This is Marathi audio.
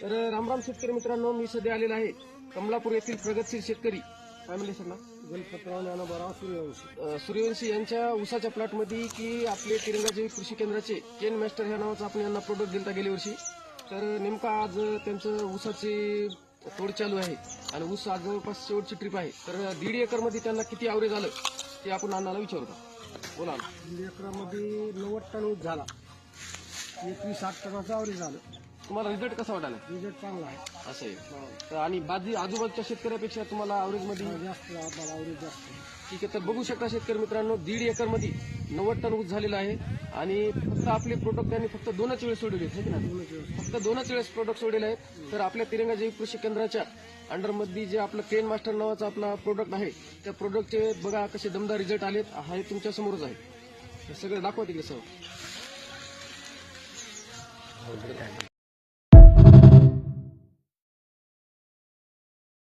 तर रामराम शेतकरी मित्रांनो, मी सध्या आलेला आहे कमलापूर येथील प्रगतशील शेतकरी काय म्हणले सर ना गणपतराव ज्ञानोबा सूर्यवंशी सूर्यवंशी यांच्या ऊसाच्या प्लॉटमध्ये की आपले तिरंगा जैविक कृषी केंद्राचे केन मास्टर ह्या नावाचा आपण यांना प्रोडक्ट दिलता गेल्या वर्षी. तर नेमका आज त्यांचं ऊसाची तोड चालू आहे आणि ऊस आज जवळपास शेवटची ट्रिप आहे. तर 1.5 एकरमध्ये त्यांना किती ॲव्हरेज आलं ते आपण अण्णाला विचारतो. बोला ना. 1.5 एकरामध्ये 90 टन ऊस झाला. 21-8 टनाचं ॲव्हरेज झालं. तुम्हाला रिझल्ट कसा वाटायला? रिझल्ट चांगला आहे. असं आहे. तर आणि बाजी आजूबाजूच्या शेतकऱ्यापेक्षा तुम्हाला ॲव्हरेजमध्ये जास्त आम्हाला ॲव्हरेज जास्त आहे. ठीक आहे. तर बघू शकता शेतकरी मित्रांनो, 1.5 एकरमध्ये 90 टन ऊस झालेला आहे आणि फक्त आपले प्रोडक्ट त्यांनी फक्त 2च वेळेस सोडले आहेत ना, फक्त 2च वेळेस प्रोडक्ट सोडलेले आहेत. तर आपल्या तिरंगा जैविक कृषी केंद्राच्या अंडरमध्ये जे आपलं केन मास्टर नावाचा आपला प्रोडक्ट आहे त्या प्रोडक्टचे बघा कसे दमदार रिझल्ट आलेत. हे तुमच्या समोरच आहे. हे सगळं दाखवा तिकडे सर.